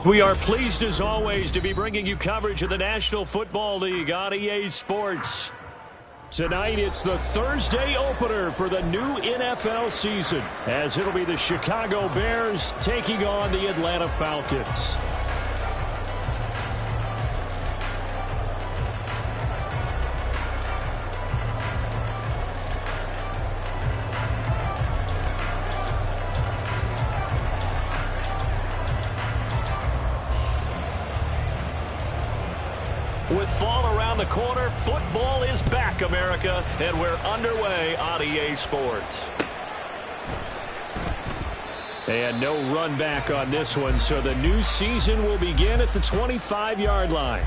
We are pleased as always to be bringing you coverage of the National Football League on EA Sports. Tonight it's the Thursday opener for the new NFL season, as it'll be the Chicago Bears taking on the Atlanta Falcons. With fall around the corner, football is back, America, and we're underway on EA Sports. And no run back on this one, so the new season will begin at the 25-yard line.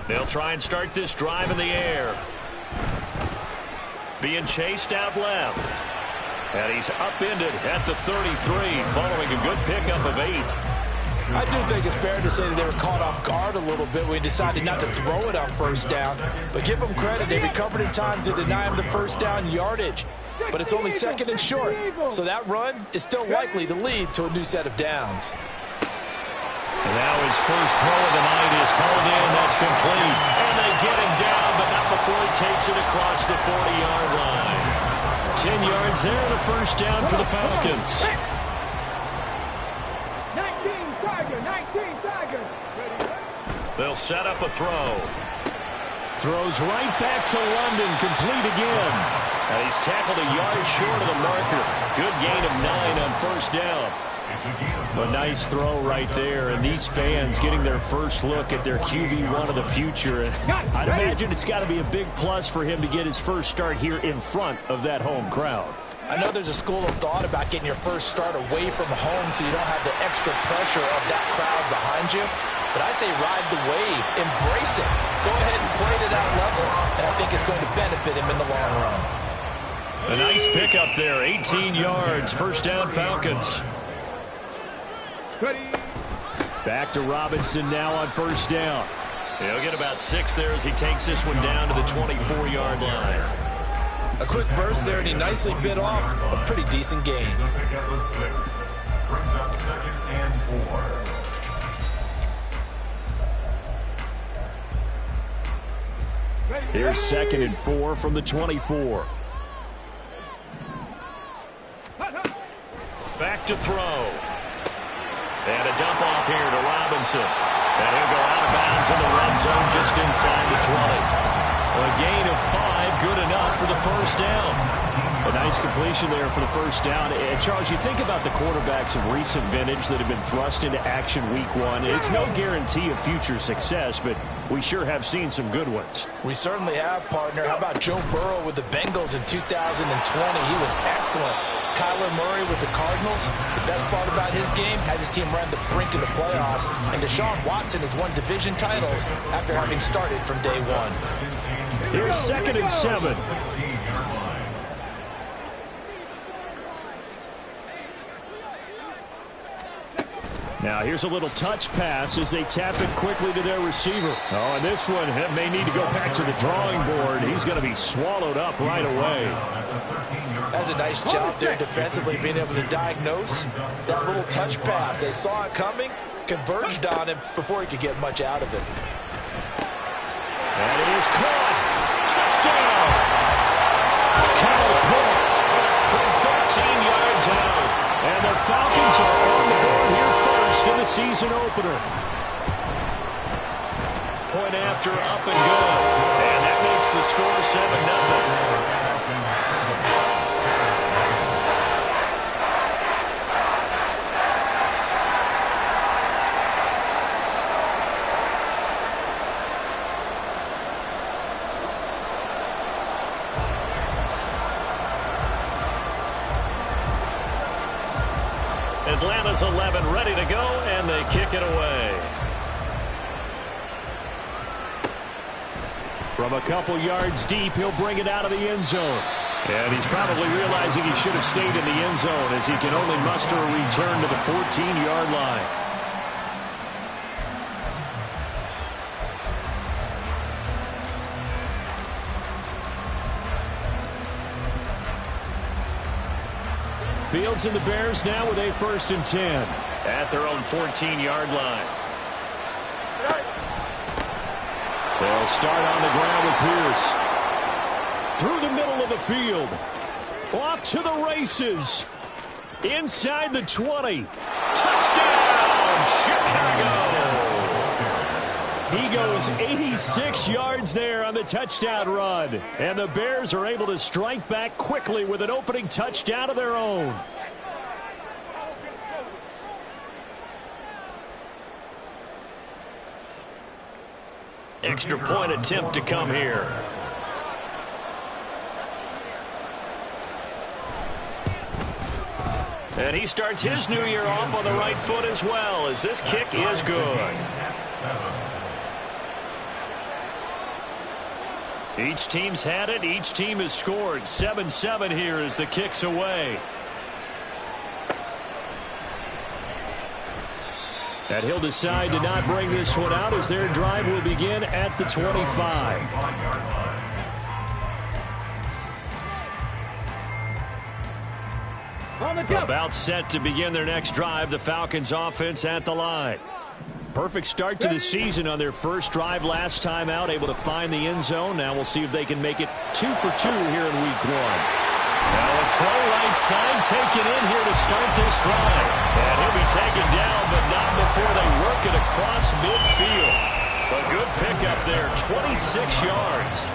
They'll try and start this drive in the air. Being chased out left. And he's upended at the 33, following a good pickup of 8. I do think it's fair to say that they were caught off guard a little bit when we decided not to throw it on first down. But give them credit, they recovered in time to deny him the first down yardage. But it's only second and short, so that run is still likely to lead to a new set of downs. And now his first throw of the night is hauled in. That's complete. And they get him down, but not before he takes it across the 40-yard line. 10 yards there, the first down for the Falcons. 19 Tigers. They'll set up a throw. Throws right back to London, complete again. And he's tackled a yard short of the marker. Good gain of 9 on first down. A nice throw right there, and these fans getting their first look at their QB1 of the future. And I'd imagine it's got to be a big plus for him to get his first start here in front of that home crowd. I know there's a school of thought about getting your first start away from home so you don't have the extra pressure of that crowd behind you. But I say ride the wave, embrace it. Go ahead and play to that level, and I think it's going to benefit him in the long run. A nice pickup there, 18 yards, first down Falcons. Back to Robinson now on first down. He'll get about 6 there as he takes this one down to the 24-yard line. A quick burst there, and he nicely bit off a pretty decent gain. Here's 2nd and 4 from the 24. Back to throw. And a dump off here to Robinson. And he'll go out of bounds in the red zone just inside the 20. A gain of 5, good enough for the first down. A nice completion there for the first down. And Charles, you think about the quarterbacks of recent vintage that have been thrust into action week 1. It's no guarantee of future success, but we sure have seen some good ones. We certainly have, partner. How about Joe Burrow with the Bengals in 2020? He was excellent. Kyler Murray with the Cardinals. The best part about his game has his team around the brink of the playoffs. And Deshaun Watson has won division titles after having started from day 1. Here's 2nd and 7. Now here's a little touch pass as they tap it quickly to their receiver. Oh, and this one may need to go back to the drawing board. He's going to be swallowed up right away. That's a nice job there defensively, being able to diagnose that little touch pass. They saw it coming, converged on him before he could get much out of it. And it is caught. Touchdown! Kyle Pitts from 13 yards out. And the Falcons are on the board here first in the season opener. Point after, up and good. And that makes the score 7-0. Atlanta's 11 ready to go, and they kick it away. From a couple yards deep, he'll bring it out of the end zone. And he's probably realizing he should have stayed in the end zone as he can only muster a return to the 14-yard line. Fields and the Bears now with a 1st and 10 at their own 14-yard line. They'll start on the ground with Pierce. Through the middle of the field. Off to the races. Inside the 20. Touchdown, Chicago! He goes 86 yards there on the touchdown run. And the Bears are able to strike back quickly with an opening touchdown of their own. Extra point attempt to come here. And he starts his new year off on the right foot as well, as this kick is good. Each team's had it. Each team has scored. 7-7 here as the kick's away. And he'll decide to not bring this one out as their drive will begin at the 25. About set to begin their next drive, the Falcons offense at the line. Perfect start to the season on their first drive last time out, able to find the end zone. Now we'll see if they can make it 2 for 2 here in week 1. Now a throw right side taken in here to start this drive. And he'll be taken down, but not before they work it across midfield. A good pickup there, 26 yards.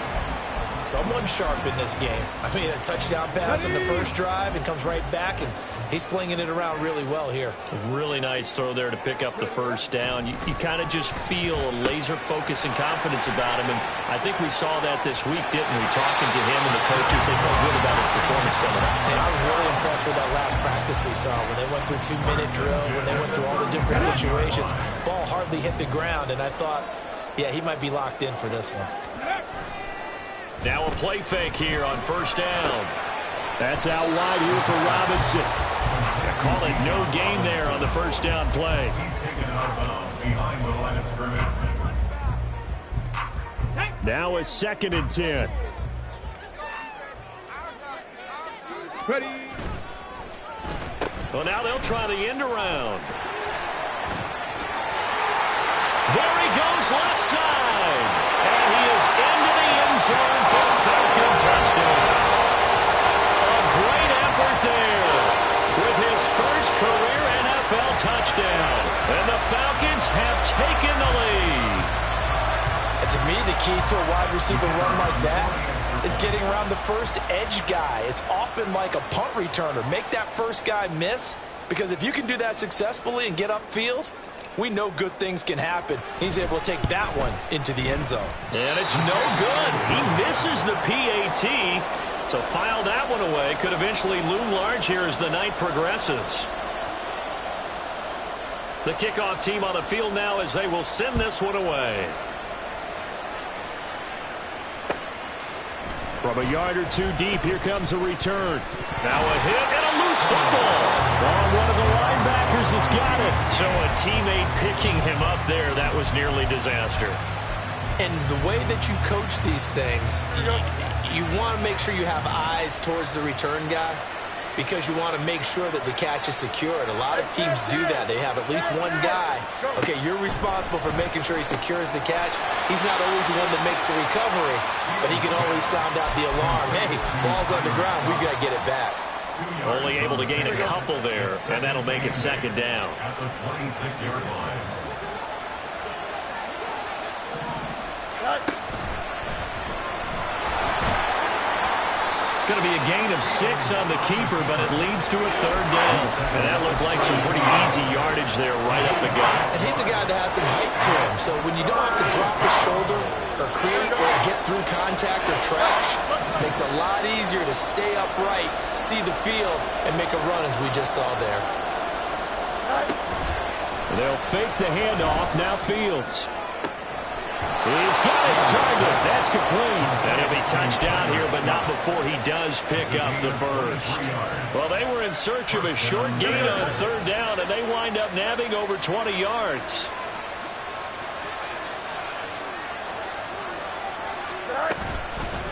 Someone sharp in this game. I mean, a touchdown pass on the first drive and comes right back, and he's flinging it around really well here. A really nice throw there to pick up the first down. You kind of just feel a laser focus and confidence about him, and I think we saw that this week, didn't we? Talking to him and the coaches, they felt good about his performance coming up. And I was really impressed with that last practice we saw when they went through 2-minute drill, when they went through all the different situations. Ball hardly hit the ground, and I thought, yeah, he might be locked in for this one. Now a play fake here on first down. That's out wide here for Robinson. They call it no gain there on the first down play. He's taken out of bounds behind the line of scrimmage. Now a 2nd and 10. Ready. Well, now they'll try the end around. There he goes left side. And he is into the end zone for a Falcon touchdown. A great effort there with his first career NFL touchdown. And the Falcons have taken the lead. And to me, the key to a wide receiver run like that is getting around the first edge guy. It's often like a punt returner. Make that first guy miss, because if you can do that successfully and get upfield, we know good things can happen. He's able to take that one into the end zone. And it's no good. He misses the PAT. So file that one away. Could eventually loom large here as the night progresses. The kickoff team on the field now as they will send this one away. From a yard or two deep, here comes a return. Now a hit and a loose football. One of the linebackers has got it. So a teammate picking him up there, that was nearly disaster. And the way that you coach these things, you want to make sure you have eyes towards the return guy, because you want to make sure that the catch is secured. A lot of teams do that. They have at least one guy. Okay, you're responsible for making sure he secures the catch. He's not always the one that makes the recovery, but he can always sound out the alarm. Hey, ball's on the ground. We've got to get it back. Only able to gain a couple there, and that'll make it 2nd down. At the 26-yard line. It's going to be a gain of 6 on the keeper, but it leads to a 3rd down. And that looked like some pretty easy yardage there right up the gut. And he's a guy that has some height to him, so when you don't have to drop his shoulder or create or get through contact or trash, it makes it a lot easier to stay upright, see the field, and make a run as we just saw there. They'll fake the handoff. Now Fields. He's got his target. That's complete. And he'll be touched down here, but not before he does pick up the first. Well, they were in search of a short gain on third down, and they wind up nabbing over 20 yards.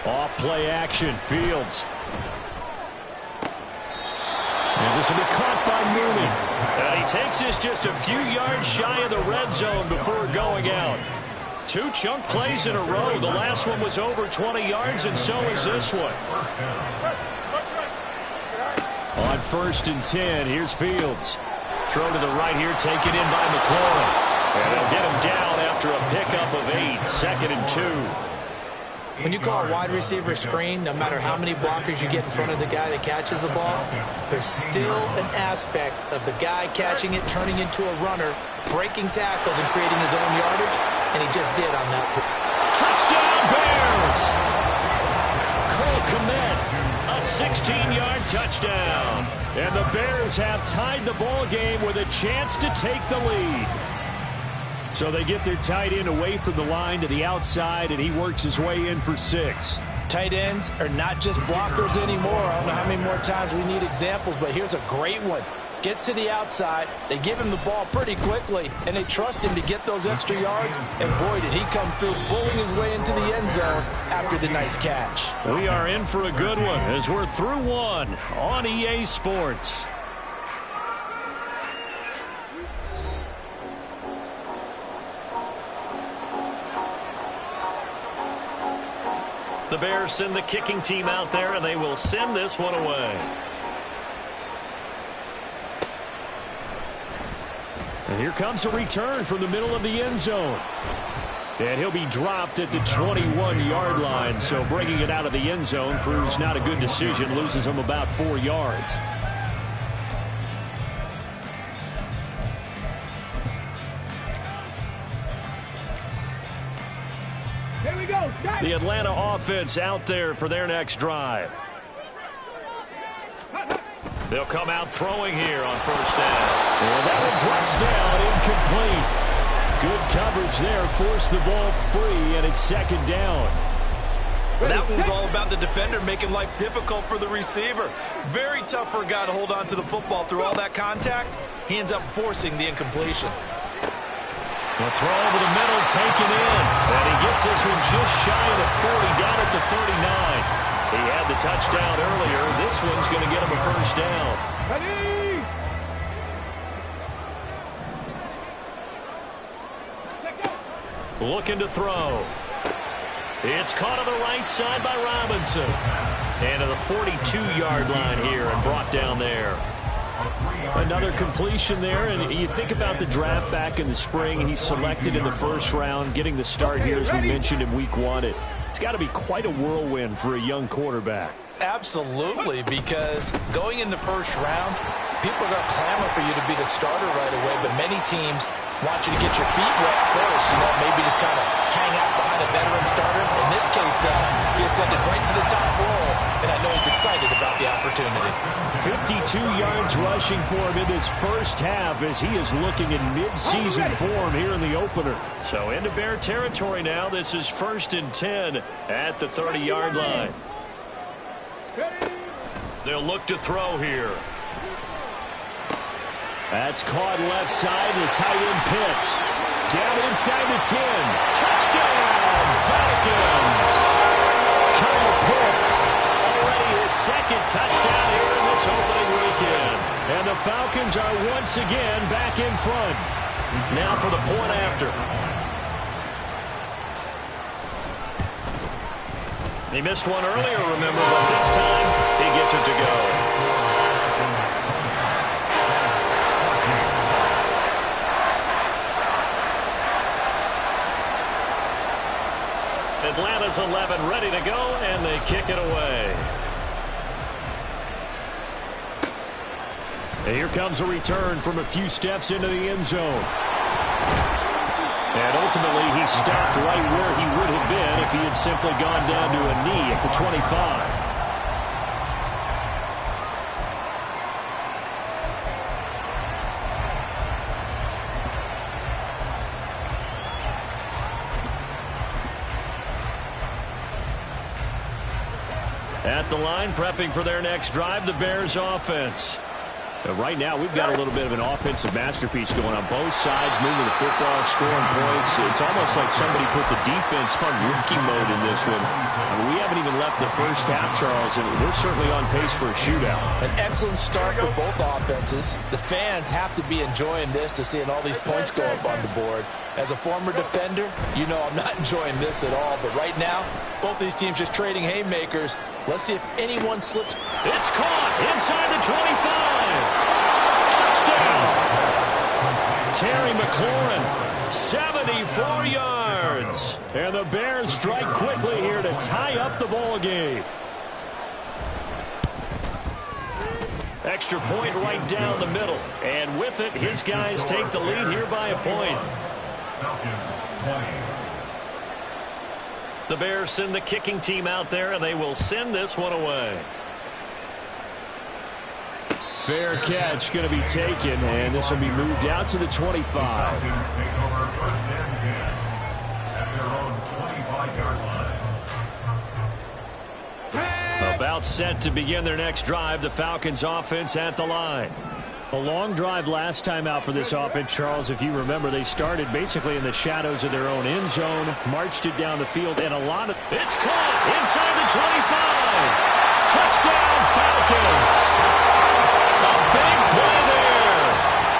Off play action, Fields. And this will be caught by Mooney. And he takes this just a few yards shy of the red zone before going out. 2 chunk plays in a row. The last one was over 20 yards, and so is this one. On 1st and 10, here's Fields. Throw to the right here, taken in by McLaurin. And they'll get him down after a pickup of 8, 2nd and 2. When you call a wide receiver screen, no matter how many blockers you get in front of the guy that catches the ball, there's still an aspect of the guy catching it, turning into a runner, breaking tackles and creating his own yardage, and he just did on that play. Touchdown, Bears! Cole Kmet, a 16-yard touchdown. And the Bears have tied the ball game with a chance to take the lead. So they get their tight end away from the line to the outside, and he works his way in for 6. Tight ends are not just blockers anymore. I don't know how many more times we need examples, but here's a great one. Gets to the outside, they give him the ball pretty quickly, and they trust him to get those extra yards, and boy, did he come through, bulling his way into the end zone after the nice catch. We are in for a good one as we're through one on EA Sports. The Bears send the kicking team out there, and they will send this one away. And here comes a return from the middle of the end zone. And he'll be dropped at the 21-yard line, so bringing it out of the end zone proves not a good decision, loses him about 4 yards. The Atlanta offense out there for their next drive. They'll come out throwing here on 1st down. And that one drops down, incomplete. Good coverage there, forced the ball free, and it's 2nd down. Well, that one was all about the defender making life difficult for the receiver. Very tough for a guy to hold on to the football through all that contact. He ends up forcing the incompletion. The throw over the middle, taken in. And he gets this one just shy of the 40, down at the 39. He had the touchdown earlier. This one's going to get him a 1st down. Ready? Looking to throw. It's caught on the right side by Robinson. And to the 42-yard line here and brought down there. Another completion there, and you think about the draft back in the spring. He's selected in the 1st round, getting the start here, as we mentioned in week 1. It's got to be quite a whirlwind for a young quarterback. Absolutely, because going in the 1st round, people are going to clamor for you to be the starter right away, but many teams want you to get your feet wet first, maybe just kind of hang out behind a veteran starter. In this case, though, he ascended right to the top role, and I know he's excited about the opportunity. 52 yards rushing for him in this 1st half as he is looking in mid-season form here in the opener. So into Bear territory now. This is 1st and 10 at the 30-yard line. They'll look to throw here. That's caught left side. The tight end Pitts. Down inside the 10. Touchdown, Falcons! Kyle Pitts, already his 2nd touchdown here in this opening weekend. And the Falcons are once again back in front. Now for the point after. He missed one earlier, remember, but this time he gets it to go. Atlanta's 11 ready to go, and they kick it away. And here comes a return from a few steps into the end zone. And ultimately, he stopped right where he would have been if he had simply gone down to a knee at the 25. At the line, prepping for their next drive, the Bears offense. Right now, we've got a little bit of an offensive masterpiece going on both sides, moving the football, scoring points. It's almost like somebody put the defense on rookie mode in this one. I mean, we haven't even left the first half, Charles, and we're certainly on pace for a shootout. An excellent start for both offenses. The fans have to be enjoying this to seeing all these points go up on the board. As a former defender, you know I'm not enjoying this at all. But right now, both these teams just trading haymakers. Let's see if anyone slips. It's caught inside the 25. Touchdown. Terry McLaurin, 74 yards. And the Bears strike quickly here to tie up the ball game. Extra point right down the middle. And with it, his guys take the lead here by a point. Falcons 20. The Bears send the kicking team out there, and they will send this one away. Fair catch going to be taken, and this will be moved out to the 25. Falcons take over first and 10 at their own 25-yard line. About set to begin their next drive, the Falcons offense at the line. A long drive last time out for this offense, Charles. If you remember, they started basically in the shadows of their own end zone, marched it down the field, and a lot of... It's caught inside the 25. Touchdown, Falcons. A big play there.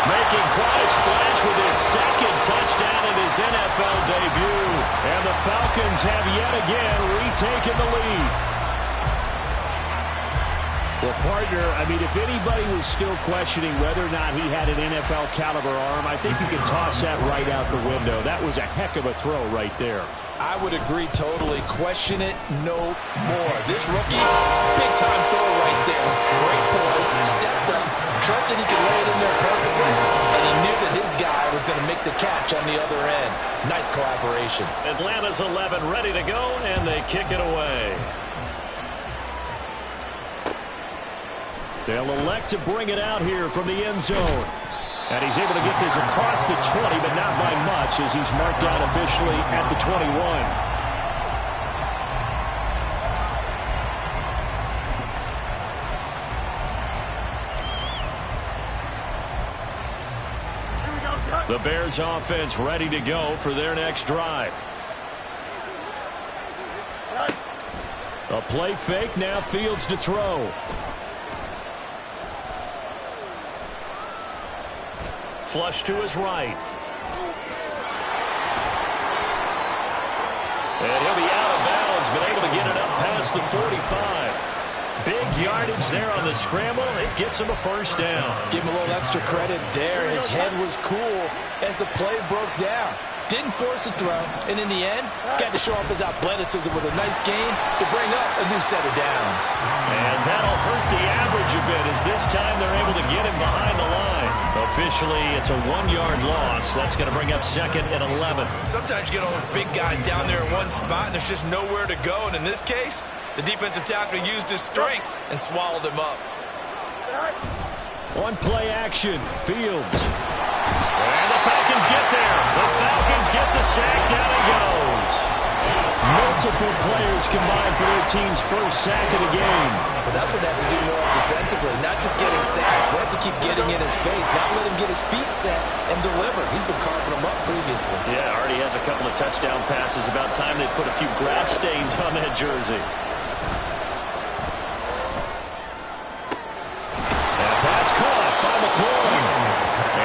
Making quite a splash with his second touchdown in his NFL debut. And the Falcons have yet again retaken the lead. Well, partner, I mean, if anybody was still questioning whether or not he had an NFL caliber arm, I think you can toss that right out the window. That was a heck of a throw right there. I would agree totally. Question it no more. This rookie, big-time throw right there. Great poise, stepped up, trusted he could lay it in there perfectly, and he knew that his guy was going to make the catch on the other end. Nice collaboration. Atlanta's 11 ready to go, and they kick it away. They'll elect to bring it out here from the end zone. And he's able to get this across the 20, but not by much as he's marked down officially at the 21. The Bears offense ready to go for their next drive. A play fake, now Fields to throw. Flush to his right. And he'll be out of bounds, but able to get it up past the 45. Big yardage there on the scramble. It gets him a first down. Give him a little extra credit there. His head was cool as the play broke down. Didn't force a throw, and in the end, got to show off his athleticism with a nice gain to bring up a new set of downs. And that'll hurt the average a bit as this time they're able to get him behind the line. Officially, it's a 1-yard loss. That's going to bring up second and 11. Sometimes you get all those big guys down there in one spot, and there's just nowhere to go. And in this case, the defensive tackle used his strength and swallowed him up. On play action, Fields. And the Falcons get there. The Falcons get the sack. Down it goes. Multiple players combined for their team's first sack of the game. But that's what they have to do more defensively, not just getting sacks. They have to keep getting in his face, not let him get his feet set and deliver. He's been carving them up previously. Yeah, already has a couple of touchdown passes. About time they put a few grass stains on that jersey. And pass caught by McLaurin.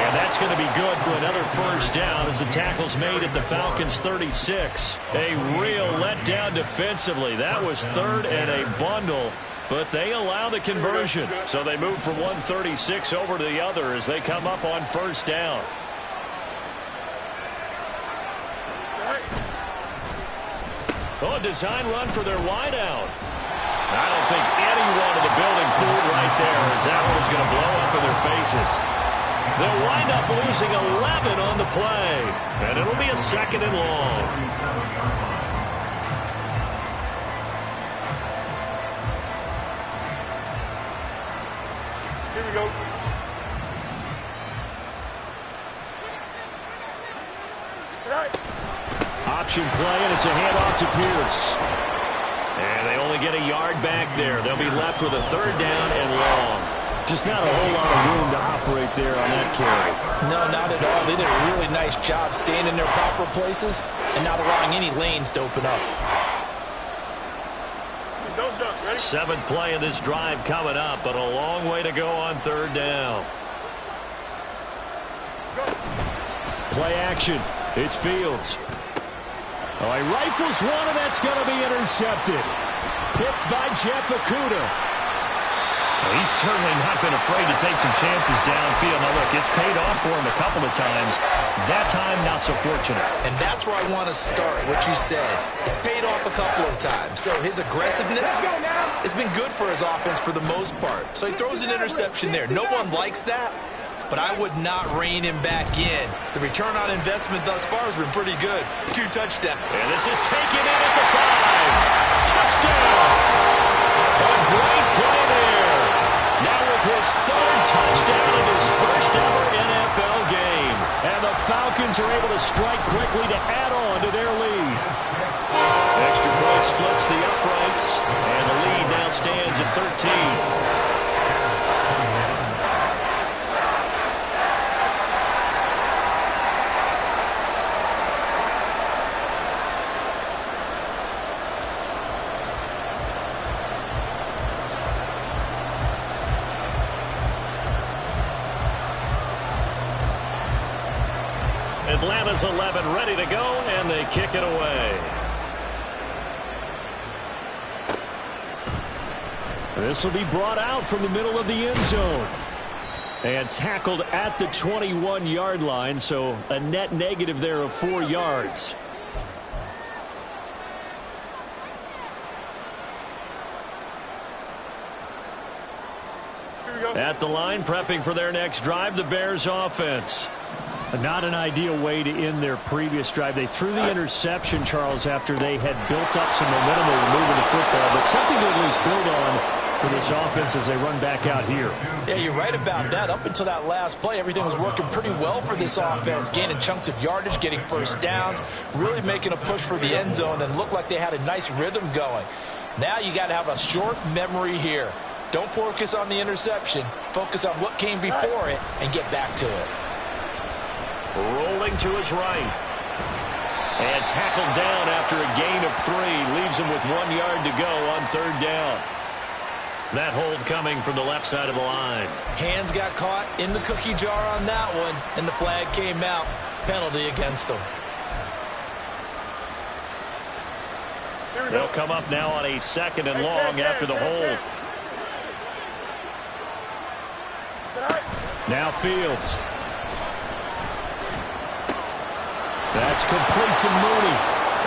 And that's going to be good for another first down as the tackle's made at the Falcons' 36. A real letdown defensively. That was third and a bundle, but they allow the conversion. So they move from 136 over to the other as they come up on first down. Oh, a design run for their wideout. I don't think anyone in the building fooled right there as that one is going to blow up in their faces. They'll wind up losing 11 on the play, and it'll be a second and long. Here we go. Option play, and it's a handoff to Pierce. And they only get a yard back there. They'll be left with a 3rd down and long. Just not a whole lot of room to operate there on that carry. No, not at all. They did a really nice job staying in their proper places and not allowing any lanes to open up. 7th play of this drive coming up, but a long way to go on 3rd down. Play action. It's Fields. Oh, he rifles one, and that's going to be intercepted. Picked by Jeff Okudah. Well, he's certainly not been afraid to take some chances downfield. Now, look, it's paid off for him a couple of times. That time, not so fortunate. And that's where I want to start, what you said. It's paid off a couple of times. So his aggressiveness has been good for his offense for the most part. So he throws an interception there. No one likes that, but I would not rein him back in. The return on investment thus far has been pretty good. 2 touchdowns. And this is taken in at the 5. Touchdown! A great play there. Now with his 3rd touchdown in his first ever NFL game. And the Falcons are able to strike quickly to add on to their lead. Extra point splits the uprights, and the lead now stands at 13. Atlanta's 11 ready to go, and they kick it away. This will be brought out from the middle of the end zone. And tackled at the 21-yard line, so a net negative there of 4 yards. At the line, prepping for their next drive, the Bears offense. Not an ideal way to end their previous drive. They threw the interception, Charles, after they had built up some momentum. They were moving the football, but something to at least build on for this offense as they run back out here. Yeah, you're right about that. Up until that last play, everything was working pretty well for this offense, gaining chunks of yardage, getting first downs, really making a push for the end zone, and looked like they had a nice rhythm going. Now you got to have a short memory here. Don't focus on the interception. Focus on what came before it and get back to it. Rolling to his right. And tackled down after a gain of 3. Leaves him with 1 yard to go on 3rd down. That hold coming from the left side of the line. Hands got caught in the cookie jar on that one, and the flag came out. Penalty against him. They'll come up now on a 2nd and long after the hold. Now Fields. That's complete to Mooney.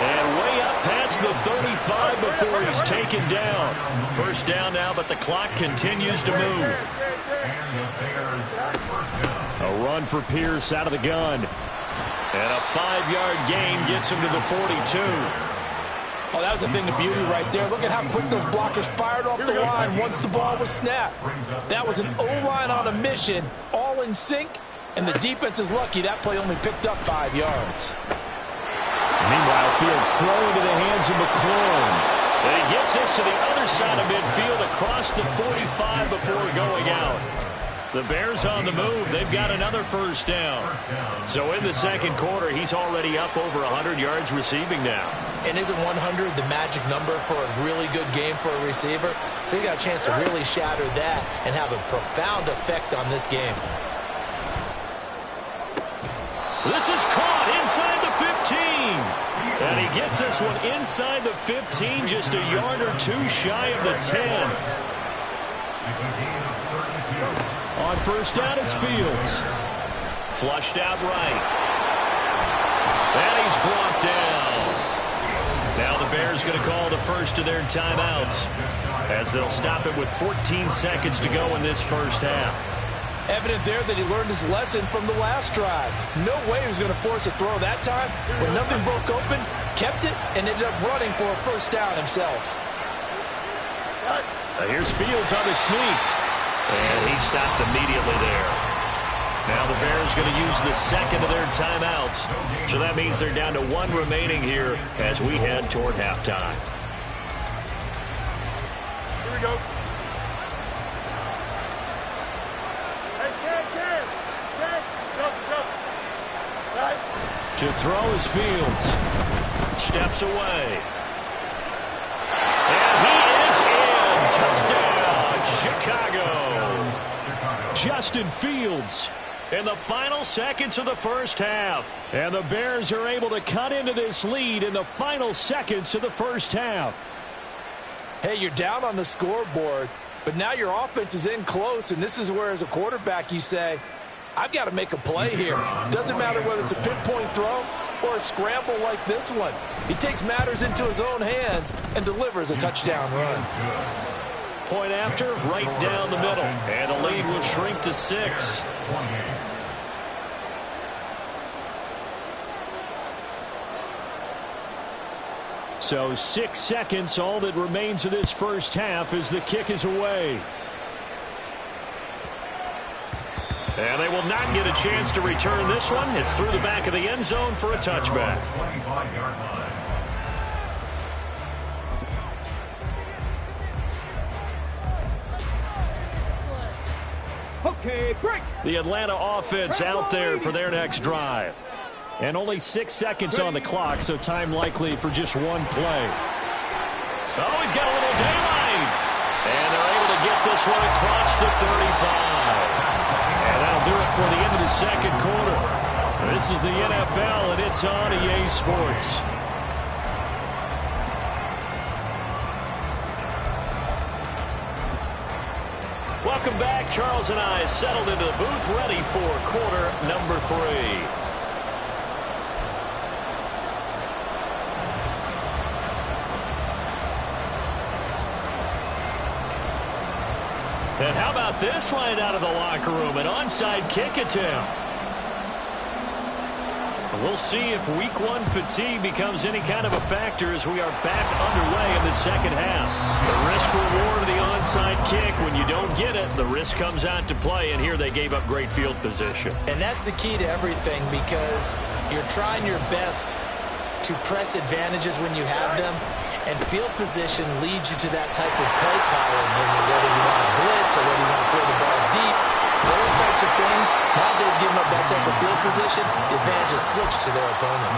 And way up past the 35 before he's taken down. First down now, but the clock continues to move. A run for Pierce out of the gun. And a 5-yard gain gets him to the 42. Oh, that was a thing of beauty right there. Look at how quick those blockers fired off the line once the ball was snapped. That was an O-line on a mission, all in sync. And the defense is lucky that play only picked up 5 yards. Meanwhile, Fields throwing to the hands of McLaurin. And he gets this to the other side of midfield across the 45 before going out. The Bears on the move. They've got another first down. So in the second quarter, he's already up over 100 yards receiving now. And isn't 100 the magic number for a really good game for a receiver? So he got a chance to really shatter that and have a profound effect on this game. This is caught inside the 15. And he gets this one inside the 15, just a yard or 2 shy of the 10. On first down, it's Fields. Flushed out right. And he's brought down. Now the Bears going to call the first of their timeouts as they'll stop it with 14 seconds to go in this first half. Evident there that he learned his lesson from the last drive. No way he was going to force a throw that time. When nothing broke open, kept it, and ended up running for a first down himself. Now here's Fields on the sneak. And he stopped immediately there. Now the Bears going to use the second of their timeouts. So that means they're down to 1 remaining here as we head toward halftime. we go. Hey, Ken. Right. To throw is Fields. Steps away. And he is in. Touchdown, Chicago. Justin Fields in the final seconds of the first half. And the Bears are able to cut into this lead in the final seconds of the first half. Hey, you're down on the scoreboard, but now your offense is in close, and this is where, as a quarterback, you say, I've got to make a play here. Doesn't matter whether it's a pinpoint throw or a scramble like this one. He takes matters into his own hands and delivers a touchdown run. Point after, right down the middle. And the lead will shrink to 6. So 6 seconds, all that remains of this first half as the kick is away. And they will not get a chance to return this one. It's through the back of the end zone for a touchback. Okay, break. The Atlanta offense out there for their next drive. And only 6 seconds on the clock, so time likely for just one play. Oh, he's got a little daylight. And they're able to get this one across the 35. And that'll do it for the end of the second quarter. This is the NFL, and it's on EA Sports. Welcome back. Charles and I settled into the booth, ready for quarter number 3. And how about this right out of the locker room? An onside kick attempt. We'll see if week 1 fatigue becomes any kind of a factor as we are back underway in the second half. The risk-reward of the onside kick, when you don't get it, the risk comes out to play, and here they gave up great field position. And that's the key to everything, because you're trying your best to press advantages when you have them, and field position leads you to that type of play calling, whether you want to blitz or whether you want to throw the ball deep. Those types of things, now they've given up that type of field position, the advantage is switched to their opponent.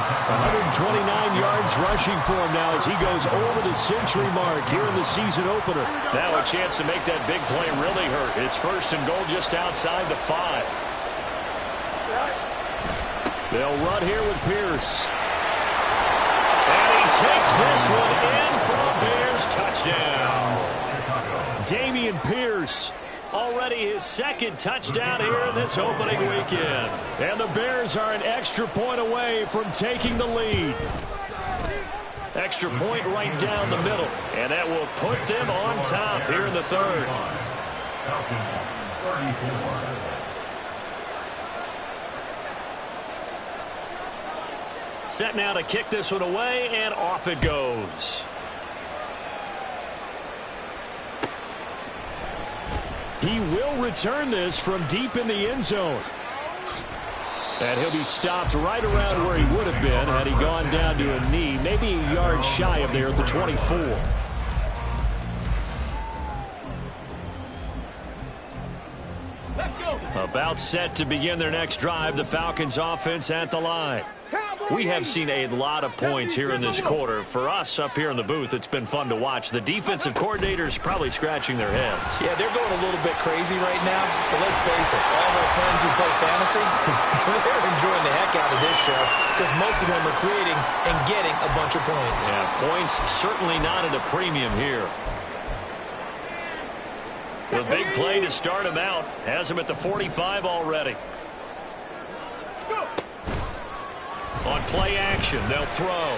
129 yards rushing for him now as he goes over the century mark here in the season opener. Now a chance to make that big play really hurt. It's first and goal just outside the 5. They'll run here with Pierce. And he takes this one in for a Bears touchdown. Dameon Pierce. Already his second touchdown here in this opening weekend. And the Bears are an extra point away from taking the lead. Extra point right down the middle. And that will put them on top here in the third. Falcons, 34. Set now to kick this one away, and off it goes. He will return this from deep in the end zone. And he'll be stopped right around where he would have been had he gone down to a knee, maybe a yard shy of there at the 24. Let's go. About set to begin their next drive, the Falcons offense at the line. We have seen a lot of points here in this quarter. For us up here in the booth, it's been fun to watch. The defensive coordinators probably scratching their heads. Yeah, they're going a little bit crazy right now, but let's face it, all their friends who play fantasy, they're enjoying the heck out of this show because most of them are creating and getting a bunch of points. Yeah, points certainly not at a premium here. The big play to start him out has him at the 45 already. On play action, they'll throw.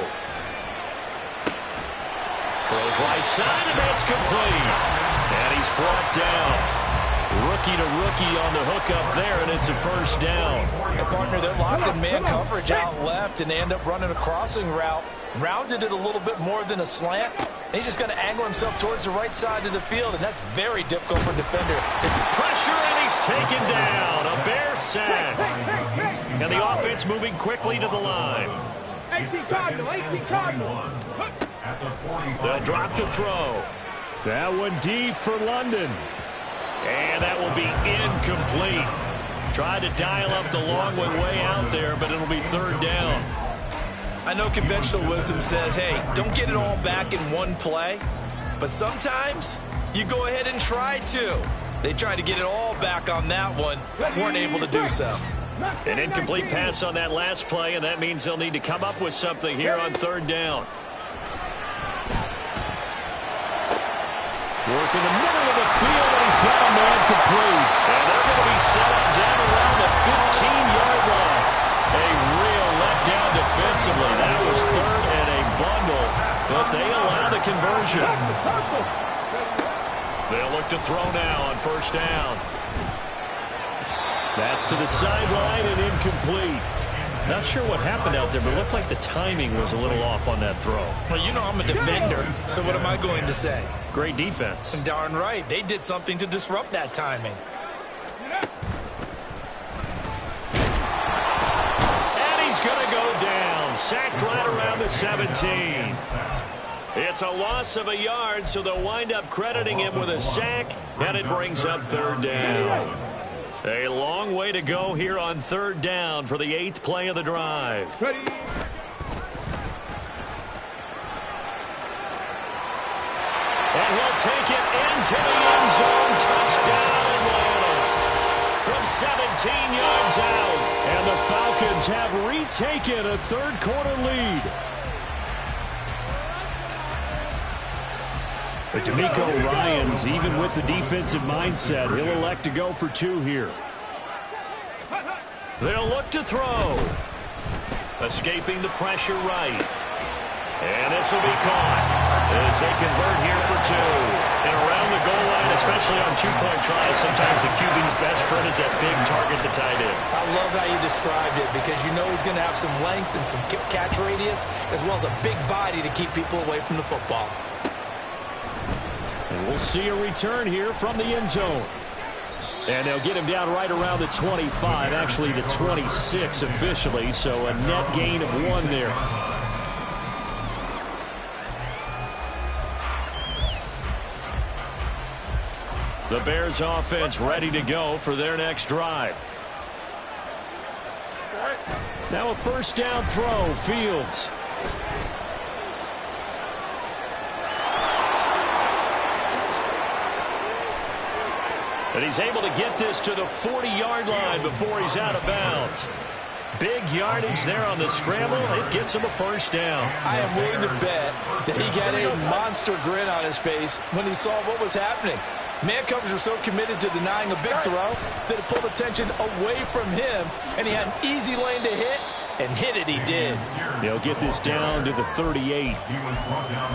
Throws right side, and that's complete. And he's brought down. Rookie to rookie on the hookup there, and it's a first down. And partner, they're locked in man coverage out left, and they end up running a crossing route. Rounded it a little bit more than a slant. And he's just going to angle himself towards the right side of the field, and that's very difficult for a defender. Pressure, and he's taken down. A Bear sack. And the offense moving quickly to the line. 18 Cardinal, 18 Cardinal. They'll drop to throw. That one deep for London. And that will be incomplete. Tried to dial up the long one way out there, but it'll be third down. I know conventional wisdom says, hey, don't get it all back in one play. But sometimes you go ahead and try to. They tried to get it all back on that one. Weren't able to do so. An incomplete pass on that last play, and that means they'll need to come up with something here on third down. Work in the middle of the field, and he's got a man complete. And they're going to be set up down around the 15-yard line. A real letdown defensively. That was third and a bundle, but they allow the conversion. They'll look to throw now on first down. That's to the sideline and incomplete. Not sure what happened out there, but it looked like the timing was a little off on that throw. Well, you know I'm a defender, so what am I going to say? Great defense. And darn right, they did something to disrupt that timing. And he's going to go down. Sacked right around the 17. It's a loss of a yard, so they'll wind up crediting him with a sack, and it brings up third down. A long way to go here on third down for the 8th play of the drive. Ready. And he'll take it into the end zone. Touchdown, Atlanta. From 17 yards out. And the Falcons have retaken a third-quarter lead. But D'Amico Ryans, even with the defensive mindset, he'll elect to go for 2 here. They'll look to throw. Escaping the pressure right. And this will be caught as they convert here for 2. And around the goal line, especially on 2-point tries, sometimes the QB's best friend is that big target, the tight end. I love how you described it because you know he's going to have some length and some catch radius as well as a big body to keep people away from the football. And we'll see a return here from the end zone. And they'll get him down right around the 25, actually the 26 officially, so a net gain of 1 there. The Bears offense ready to go for their next drive. Now a first down throw, Fields. And he's able to get this to the 40-yard line before he's out of bounds. Big yardage there on the scramble. It gets him a first down. I am willing to bet that he got a monster grin on his face when he saw what was happening. Man coverage was so committed to denying a big throw that it pulled attention away from him, and he had an easy lane to hit, and hit it he did. They'll get this down to the 38.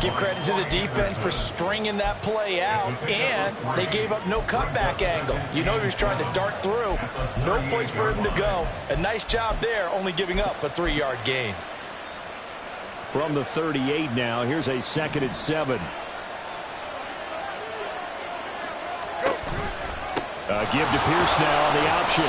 Give credit to the defense for stringing that play out, and they gave up no cutback angle. You know he was trying to dart through. No place for him to go. A nice job there, only giving up a 3-yard gain. From the 38 now, here's a 2nd and 7. Give to Pierce now on the option.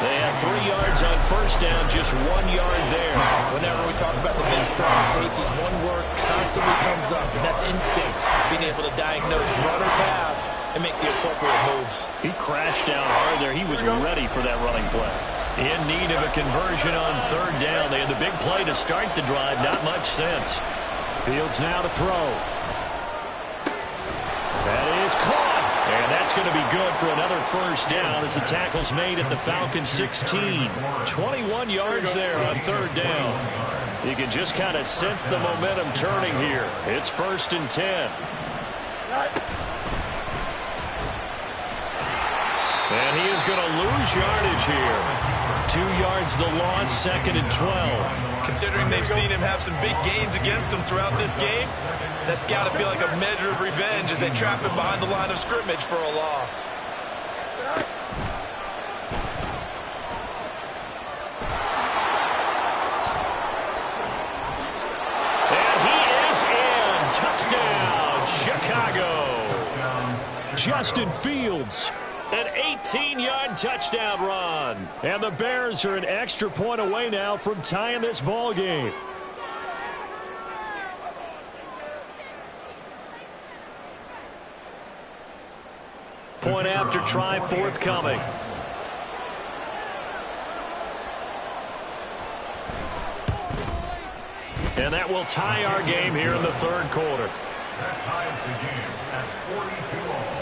They have 3 yards on first down, just 1 yard there. Whenever we talk about the best strong safeties, one word constantly comes up, and that's instincts. Being able to diagnose run or pass and make the appropriate moves. He crashed down hard there. He was ready for that running play. In need of a conversion on third down. They had the big play to start the drive. Not much sense. Fields now to throw. That is caught. And that's going to be good for another first down as the tackle's made at the Falcons 16. 21 yards there on third down. You can just kind of sense the momentum turning here. It's 1st and 10. And he is going to lose yardage here. 2 yards the loss, 2nd and 12. Considering they've seen him have some big gains against him throughout this game, that's got to feel like a measure of revenge as they trap him behind the line of scrimmage for a loss. And he is in. Touchdown, Chicago. Justin Fields. An 18-yard touchdown run. And the Bears are an extra point away now from tying this ball game. Point after try forthcoming. And that will tie our game here in the third quarter. That ties the game at 42 all.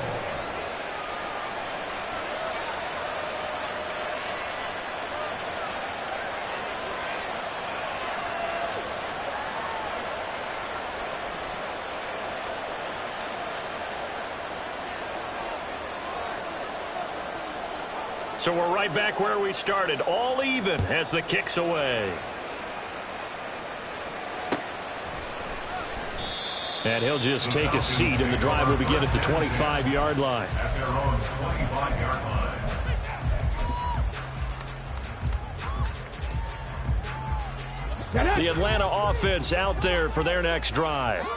So we're right back where we started, all even as the kick's away. And he'll just take a seat, and the drive will begin at the 25-yard line. At their own 25-yard line. The Atlanta offense out there for their next drive.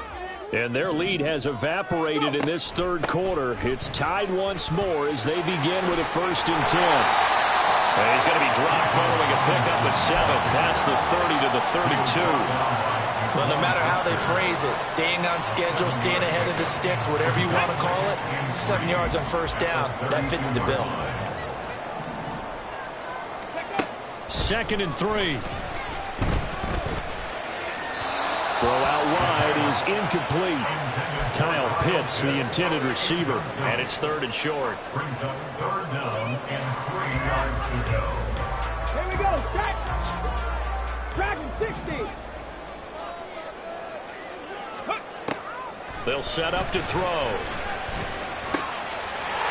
And their lead has evaporated in this third quarter. It's tied once more as they begin with a 1st and 10. And he's going to be dropped following a pickup of 7 past the 30 to the 32. Well, no matter how they phrase it, staying on schedule, staying ahead of the sticks, whatever you want to call it, 7 yards on 1st down, that fits the bill. 2nd and 3. Throw out wide is incomplete. Kyle Pitts, the intended receiver, and it's 3rd and short. Brings up 3rd down and 3 yards to go. Here we go. Track. Track 60. They'll set up to throw.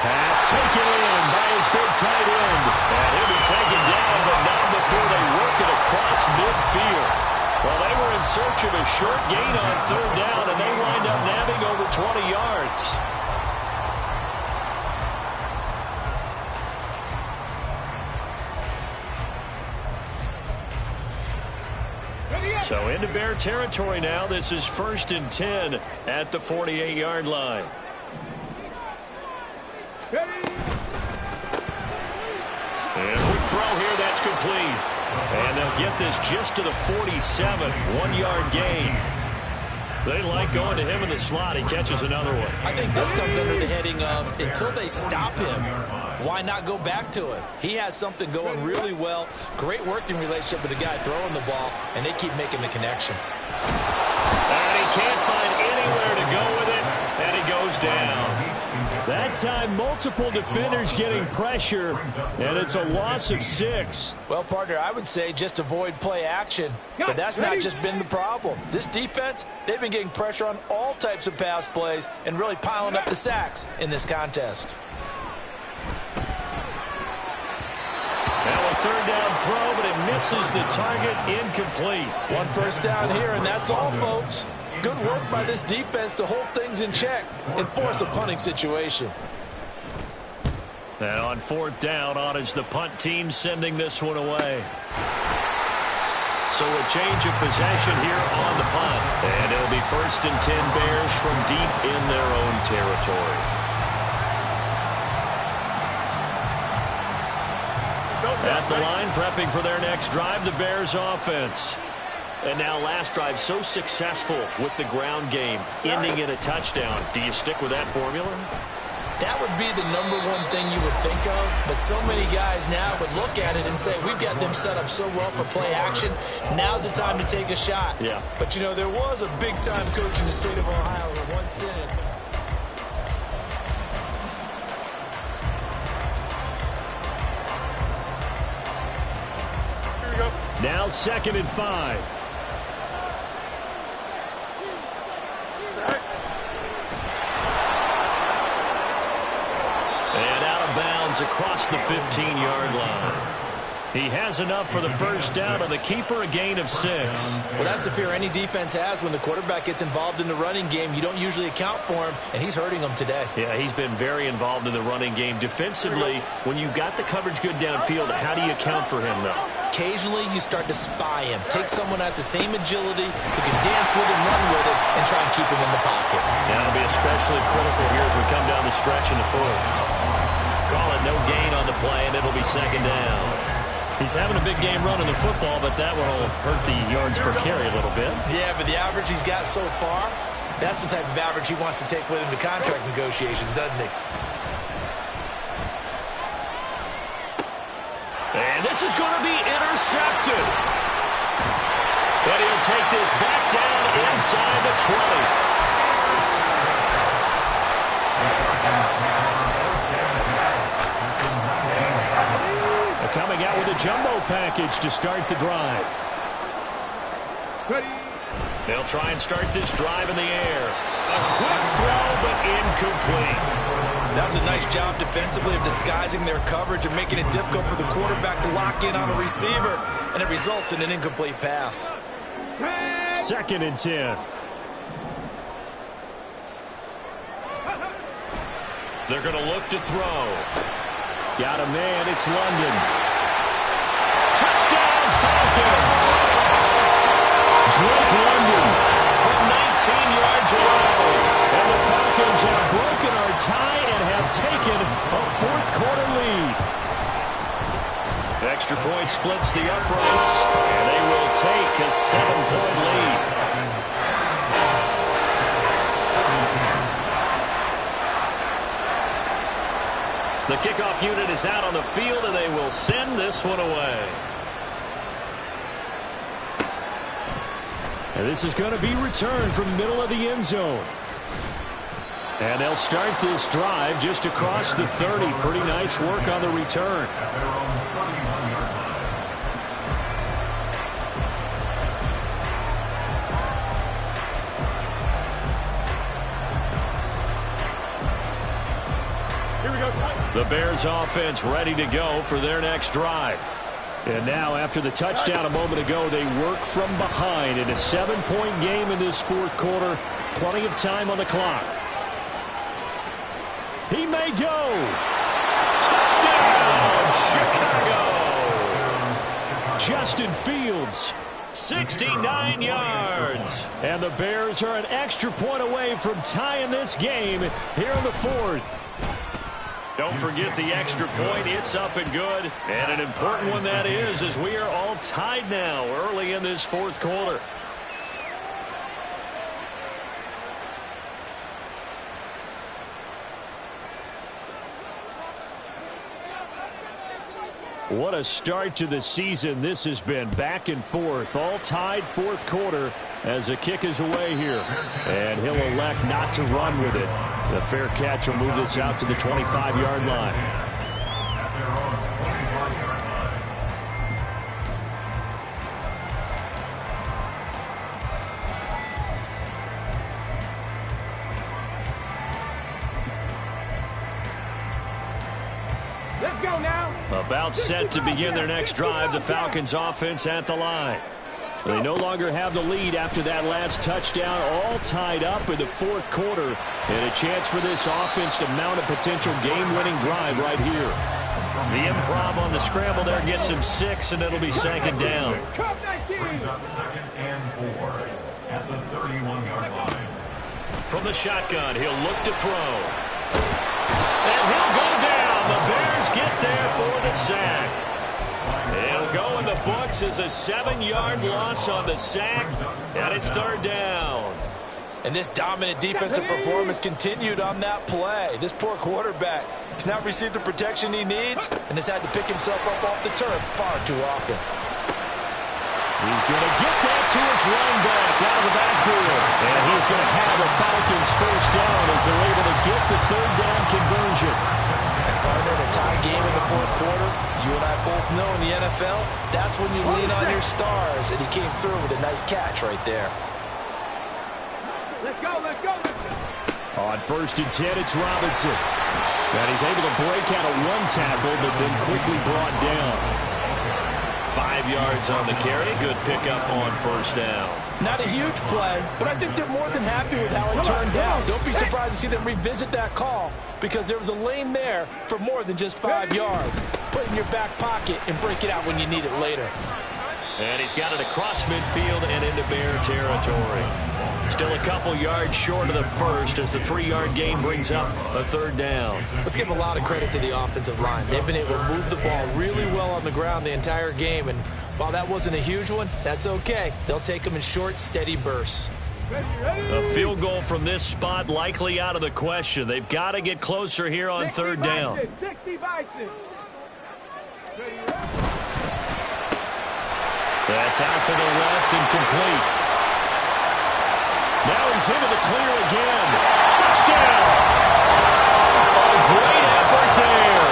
Pass taken in by his big tight end. And he'll be taken down, but not before they work it across midfield. Well, they were in search of a short gain on 3rd down, and they wind up nabbing over 20 yards. So into Bear territory now. This is 1st and 10 at the 48-yard line. And quick throw here, that's complete. And they'll get this just to the 47, 1-yard gain. They like going to him in the slot. He catches another one. I think this comes under the heading of, until they stop him, why not go back to him? He has something going really well. Great working relationship with the guy throwing the ball, and they keep making the connection. And he can't find anywhere to go with it, and he goes down. That time, multiple defenders getting pressure, and it's a loss of 6. Well, partner, I would say just avoid play action, but that's not just been the problem. This defense, they've been getting pressure on all types of pass plays and really piling up the sacks in this contest. Now a 3rd down throw, but it misses the target, incomplete. 1 1st down here, and that's all, folks. Good work by this defense to hold things in check and force a punting situation. And on 4th down, on is the punt team sending this one away. So a change of possession here on the punt. And it'll be 1st and 10 Bears from deep in their own territory. At the line, prepping for their next drive, the Bears offense. And now last drive so successful with the ground game, ending in a touchdown. Do you stick with that formula? That would be the #1 thing you would think of, but so many guys now would look at it and say, we've got them set up so well for play action. Now's the time to take a shot. Yeah. But, you know, there was a big-time coach in the state of Ohio who once said, now 2nd and 5. And out of bounds across the 15-yard line. He has enough for the 1st down, and the keeper a gain of 6. well, that's the fear any defense has when the quarterback gets involved in the running game. You don't usually account for him, and he's hurting them today. Yeah, he's been very involved in the running game. Defensively, when you've got the coverage good downfield, how do you account for him, though? Occasionally, you start to spy him. Take someone who has the same agility, who can dance with him, run with it, and try and keep him in the pocket. That'll be especially critical here as we come down the stretch in the 4th. Call it no gain on the play, and it'll be 2nd down. He's having a big game running the football, but that will hurt the yards per carry a little bit. Yeah, but the average he's got so far, that's the type of average he wants to take with him to contract negotiations, doesn't he? And this is going to be intercepted. But he'll take this back down inside the 20. They're coming out with a jumbo package to start the drive. They'll try and start this drive in the air. A quick throw, but incomplete. That was a nice job defensively of disguising their coverage and making it difficult for the quarterback to lock in on a receiver, and it results in an incomplete pass. 2nd and 10. They're going to look to throw. Got a man, it's London. Touchdown, Falcons! Drake London from 19 yards away. And the Falcons have broken our tie and have taken a 4th quarter lead. Extra point splits the uprights, and they will take a 7-point lead. The kickoff unit is out on the field, and they will send this one away. And this is going to be returned from middle of the end zone. And they'll start this drive just across the 30. Pretty nice work on the return. The Bears offense ready to go for their next drive. And now after the touchdown a moment ago, they work from behind in a 7-point game in this 4th quarter. Plenty of time on the clock. He may go. Touchdown, Chicago. Justin Fields, 69 yards. And the Bears are an extra point away from tying this game here in the 4th. Don't forget the extra point. It's up and good. And an important one that is, as we are all tied now early in this 4th quarter. What a start to the season this has been. Back and forth, all tied 4th quarter as the kick is away here. And he'll elect not to run with it. The fair catch will move this out to the 25-yard line. Let's go now. About set to begin their next drive, the Falcons offense at the line. They no longer have the lead after that last touchdown, all tied up in the 4th quarter. And a chance for this offense to mount a potential game-winning drive right here. The improv on the scramble there gets him 6, and it'll be 2nd down. Brings up 2nd and 4 at the 31-yard line. From the shotgun, he'll look to throw. And he'll go down. The Bears get there for the sack. It'll go in the books as a 7-yard loss on the sack, and it's 3rd down. And this dominant defensive performance continued on that play. This poor quarterback has not received the protection he needs and has had to pick himself up off the turf far too often. He's going to get that to his running back out of the backfield. And he's going to have the Falcons 1st down as they're able to get the 3rd down conversion. And partner, in a tie game in the 4th quarter, you and I both know in the NFL, that's when you lean on your stars. And he came through with a nice catch right there. Let's go, let's go, let's go. On 1st and 10, it's Robinson. And he's able to break out of 1 tackle, but then quickly brought down. 5 yards on the carry. Good pickup on 1st down. Not a huge play, but I think they're more than happy with how it turned out. Don't be surprised to see them revisit that call because there was a lane there for more than just 5 yards. Put it in your back pocket and break it out when you need it later. And he's got it across midfield and into Bear territory. Still a couple yards short of the 1st as the 3-yard gain brings up a 3rd down. Let's give a lot of credit to the offensive line. They've been able to move the ball really well on the ground the entire game. And while that wasn't a huge one, that's okay. They'll take them in short, steady bursts. A field goal from this spot likely out of the question. They've got to get closer here on 3rd down. 60 by 6. That's out to the left and complete. Now he's into the clear again. Touchdown! A great effort there.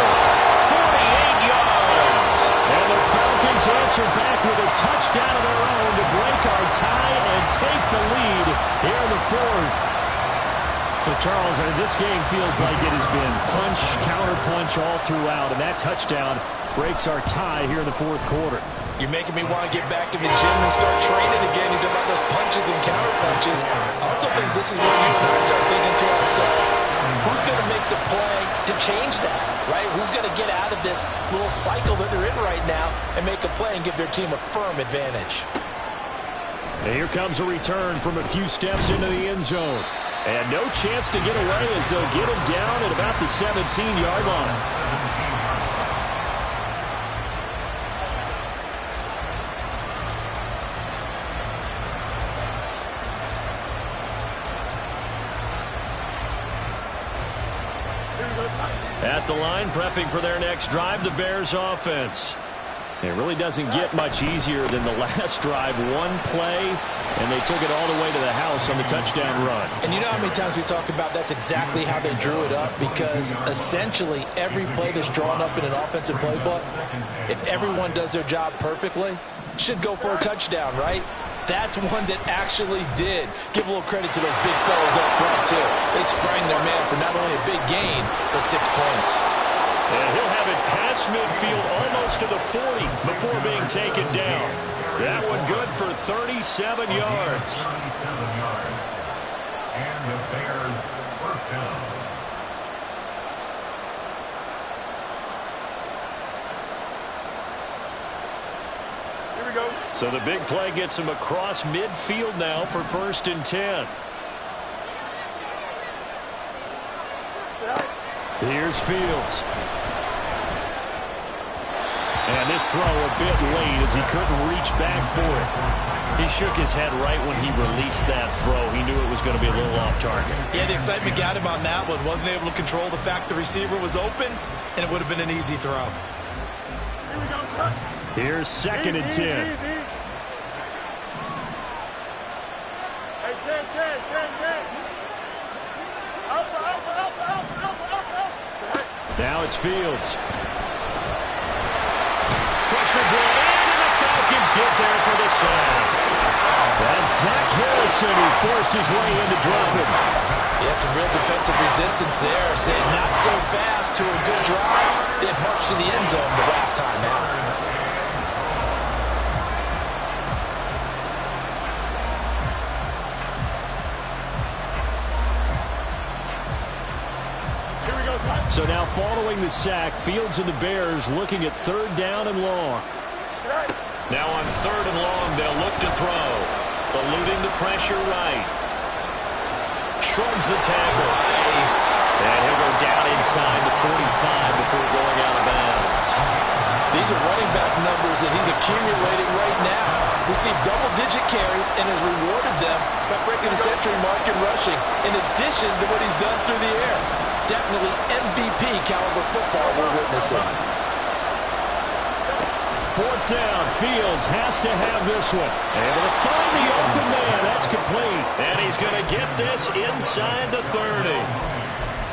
48 yards. And the Falcons answer back with a touchdown of their own to break our tie and take the lead here in the fourth. So, Charles, this game feels like it has been punch, counter-punch all throughout, and that touchdown breaks our tie here in the fourth quarter. You're making me want to get back in the gym and start training again. You talk about those punches and counter-punches. I also think this is where you and I start thinking to ourselves, who's going to make the play to change that, right? Who's going to get out of this little cycle that they're in right now and make a play and give their team a firm advantage? And here comes a return from a few steps into the end zone. And no chance to get away as they'll get him down at about the 17-yard line. At the line, prepping for their next drive, the Bears offense. It really doesn't get much easier than the last drive. One play, and they took it all the way to the house on the touchdown run. And you know how many times we talk about that's exactly how they drew it up, because essentially every play that's drawn up in an offensive playbook, if everyone does their job perfectly, should go for a touchdown, right? That's one that actually did. Give a little credit to those big fellas up front, too. They sprang their man for not only a big gain, but 6 points. And he'll have it past midfield almost to the 40 before being taken down. That one good for 37 yards. 37 yards. And the Bears first down. So the big play gets him across midfield now for 1st and 10. Here's Fields. And this throw a bit late as he couldn't reach back for it. He shook his head right when he released that throw. He knew it was going to be a little off target. Yeah, the excitement got him on that one. Wasn't able to control the fact the receiver was open, and it would have been an easy throw. Here we go, son. Here's 2nd and 10. Hey, 10. Now it's Fields. Pressure brought in, and the Falcons get there for the sack. That's Zach Harrison who forced his way in to drop him. Yeah, some real defensive resistance there. Saying not so fast to a good drive. Then march to the end zone the last time out. So now following the sack, Fields and the Bears looking at 3rd down and long. Now on 3rd and long, they'll look to throw. Eluding the pressure right. Shrugs the tackle. Nice. And he'll go down inside the 45 before going out of bounds. These are running back numbers that he's accumulating right now. Received double-digit carries and has rewarded them by breaking the century mark in rushing, in addition to what he's done through the air. Definitely MVP caliber football we're witnessing. 4th down. Fields has to have this one. Able to find the open man. That's complete. And he's going to get this inside the 30.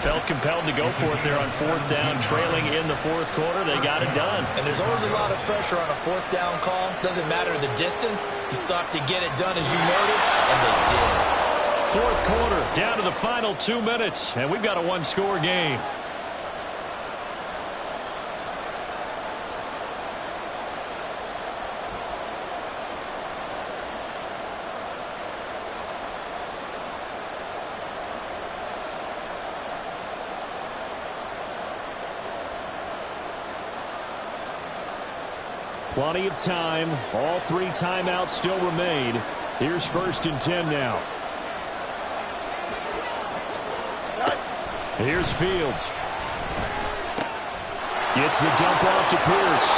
Felt compelled to go for it there on 4th down, trailing in the 4th quarter. They got it done. And there's always a lot of pressure on a 4th down call. Doesn't matter the distance. You still have to get it done as you noted, and they did. 4th quarter, down to the final 2 minutes, and we've got a one-score game. Plenty of time. All 3 timeouts still remain. Here's 1st and 10 now. Here's Fields. Gets the dump off to Pierce.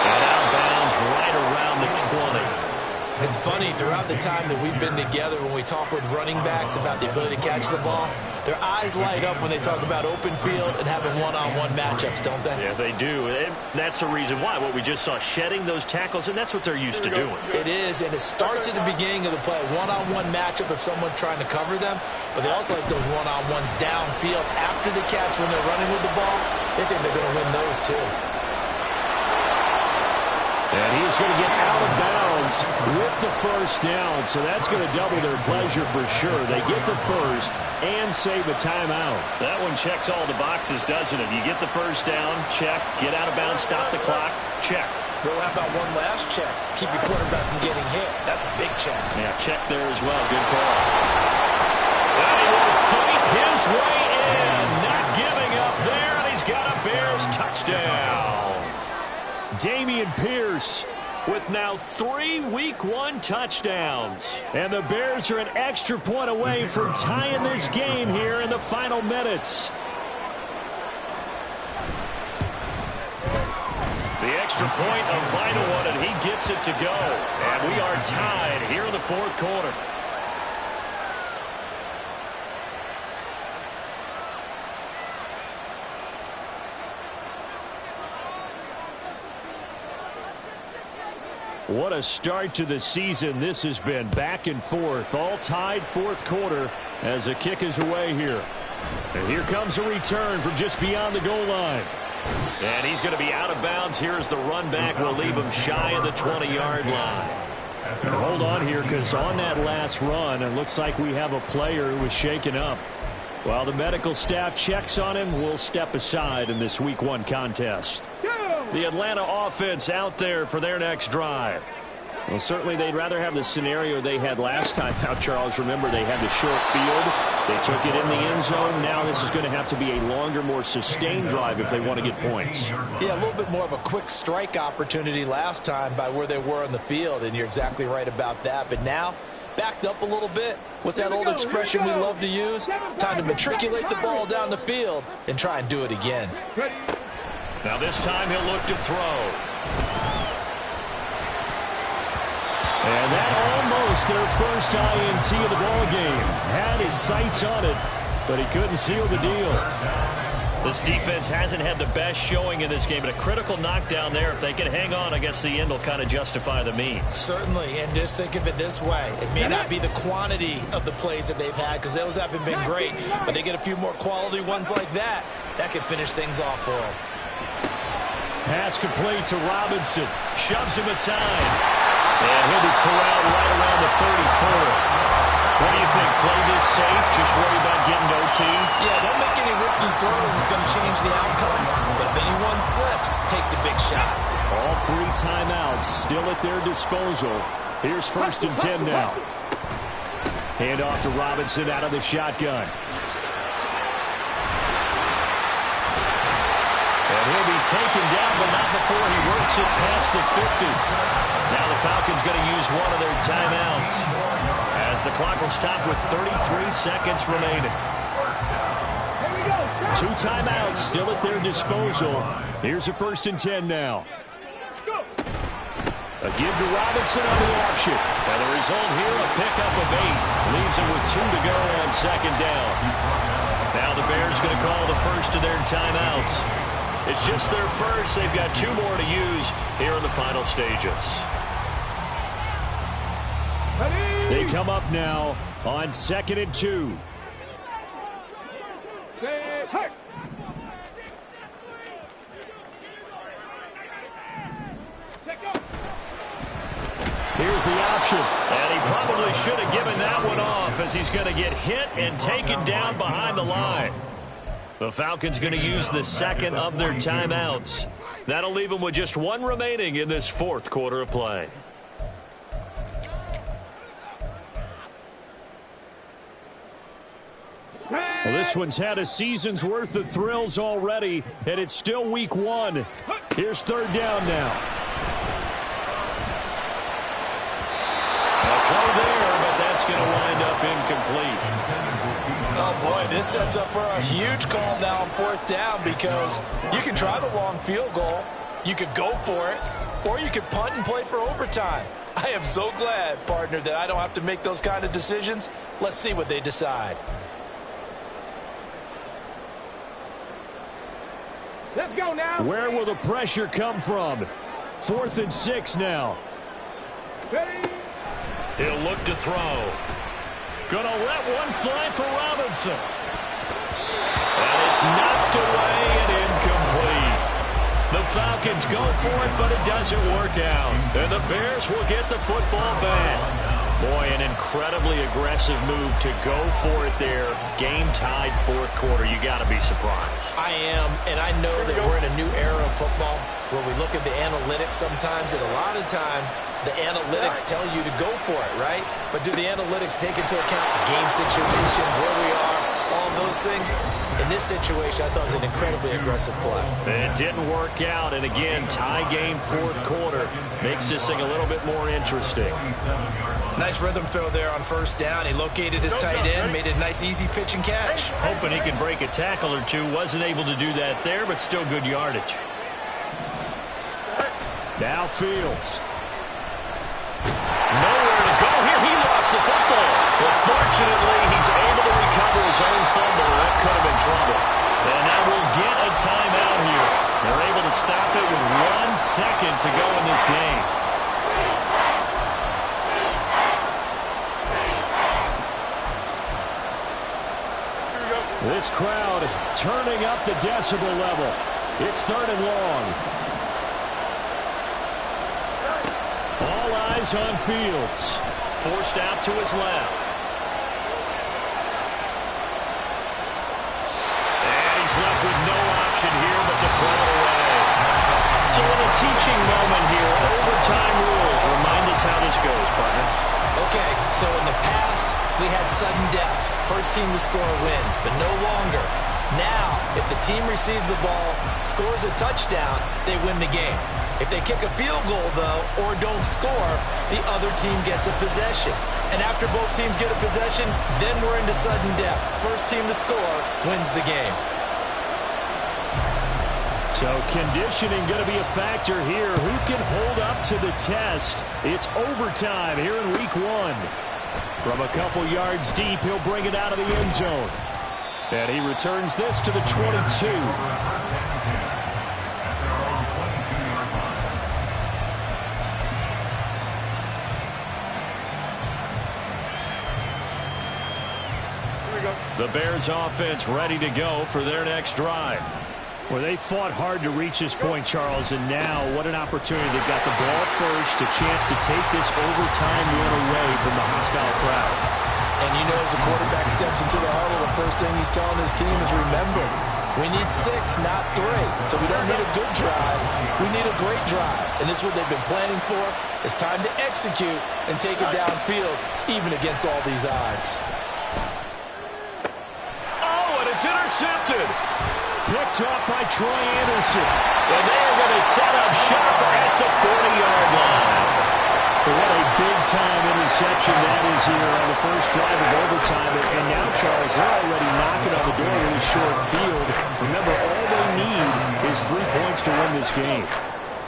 And out of bounds right around the 20. It's funny, throughout the time that we've been together, when we talk with running backs about the ability to catch the ball, Their eyes light up when they talk about open field and having one-on-one matchups, don't they? Yeah, they do. And that's the reason why. What we just saw, shedding those tackles, and that's what they're used to doing. It is, and it starts at the beginning of the play. One-on-one matchup if someone's trying to cover them, but they also like those one-on-ones downfield after the catch when they're running with the ball. They think they're going to win those too. And he's going to get out of bounds with the first down, so that's going to double their pleasure for sure. They get the first and save a timeout. That one checks all the boxes, doesn't it? You get the first down, check. Get out of bounds, stop the clock, check. Well, how about one last check? Keep your quarterback from getting hit. That's a big check. Yeah, check there as well. Good call. And he will fight his way in. Not giving up there, and he's got a Bears touchdown. Dameon Pierce with now 3 Week 1 touchdowns. And the Bears are an extra point away from tying this game here in the final minutes. The extra point, a vital one, and he gets it to go. And we are tied here in the fourth quarter. What a start to the season this has been. Back and forth, all tied fourth quarter as the kick is away here. And here comes a return from just beyond the goal line. And he's going to be out of bounds here as the run back will leave him shy of the 20-yard line. And hold on here, because on that last run, it looks like we have a player who was shaken up. While the medical staff checks on him, we'll step aside in this Week 1 contest. The Atlanta offense out there for their next drive. Well, certainly they'd rather have the scenario they had last time out, Charles. Remember, they had the short field. They took it in the end zone. Now this is going to have to be a longer, more sustained drive if they want to get points. Yeah, a little bit more of a quick strike opportunity last time by where they were on the field, and you're exactly right about that. But now, backed up a little bit. What's that old expression we love to use? Time to matriculate the ball down the field and try and do it again. Now this time he'll look to throw. And that almost their first INT of the ball game. Had his sights on it, but he couldn't seal the deal. This defense hasn't had the best showing in this game, but a critical knockdown there. If they can hang on, I guess the end will kind of justify the means. Certainly, and just think of it this way. It may not be the quantity of the plays that they've had, because those haven't been great, but they get a few more quality ones like that. That could finish things off for them. Pass complete to Robinson. Shoves him aside. And he'll be corralled right around the 34. What do you think? Play this safe? Just worry about getting OT? Yeah, don't make any risky throws. It's going to change the outcome. But if anyone slips, take the big shot. All 3 timeouts still at their disposal. Here's 1st and 10 now. Hand off to Robinson out of the shotgun. He'll be taken down, but not before he works it past the 50. Now the Falcons going to use one of their timeouts as the clock will stop with 33 seconds remaining. 2 timeouts still at their disposal. Here's a 1st and 10 now. A give to Robinson on the option. And the result here, a pickup of 8. Leaves him with 2 to go on 2nd down. Now the Bears going to call the first of their timeouts. It's just their first. They've got 2 more to use here in the final stages. They come up now on 2nd and 2. Here's the option. And he probably should have given that one off, as he's going to get hit and taken down behind the line. The Falcons going to use the 2nd of their timeouts. That'll leave them with just 1 remaining in this 4th quarter of play. Well, this one's had a season's worth of thrills already, and it's still Week 1. Here's 3rd down now. A throw there, but that's going to wind up incomplete. Oh, boy, this sets up for a huge call now on 4th down, because you can try the long field goal, you could go for it, or you could punt and play for overtime. I am so glad, partner, that I don't have to make those kind of decisions. Let's see what they decide. Let's go now. Where will the pressure come from? 4th and 6 now. Ready? He'll look to throw. Gonna let one fly for Robinson. And it's knocked away and incomplete. The Falcons go for it, but it doesn't work out. And the Bears will get the football back. Boy, an incredibly aggressive move to go for it there. Game tied 4th quarter. You got to be surprised. I am, and I know that we're in a new era of football where we look at the analytics sometimes, and a lot of time the analytics tell you to go for it, right? But do the analytics take into account game situation, where we are, all those things? In this situation, I thought it was an incredibly aggressive play. It didn't work out, and again, tie game 4th quarter. Makes this thing a little bit more interesting. Nice rhythm throw there on 1st down. He located his tight end, made it a nice easy pitch and catch. Hoping he could break a tackle or two. Wasn't able to do that there, but still good yardage. Now Fields. Nowhere to go here. He lost the football. But fortunately, he's able to recover his own fumble. That could have been trouble. And now we'll get a timeout here. They're able to stop it with 1 second to go in this game. This crowd turning up the decibel level. It's 3rd and long. All eyes on Fields. Forced out to his left. And he's left with no option here but to throw it away. So a little teaching moment here. Overtime rules. Remind us how this goes, partner. Okay, so in the past, we had sudden death. First team to score wins, but no longer. Now, if the team receives the ball, scores a touchdown, they win the game. If they kick a field goal, though, or don't score, the other team gets a possession. And after both teams get a possession, then we're into sudden death. First team to score wins the game. So conditioning going to be a factor here. Who can hold up to the test? It's overtime here in week 1. From a couple yards deep, he'll bring it out of the end zone. And he returns this to the 22. The Bears offense ready to go for their next drive. Well, they fought hard to reach this point, Charles, and now what an opportunity. They've got the ball first, a chance to take this overtime win away from the hostile crowd. And you know, as the quarterback steps into the huddle, the first thing he's telling his team is, remember, we need 6, not 3. So we don't need a good drive. We need a great drive. And this is what they've been planning for. It's time to execute and take it downfield, even against all these odds. Oh, and it's intercepted. Picked off by Troy Anderson. And they're going to set up shop at the 40-yard line. What a big-time interception that is here on the first drive of overtime. And now, Charles, they're already knocking on the door with a short field. Remember, all they need is 3 points to win this game.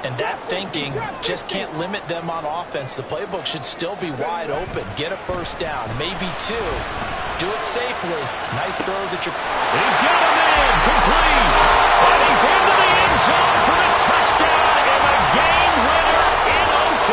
And that thinking just can't limit them on offense. The playbook should still be wide open. Get a first down, maybe 2. Do it safely. Nice throws at your... He's got a man, complete. And he's into the end zone for the touchdown and the game winner in OT.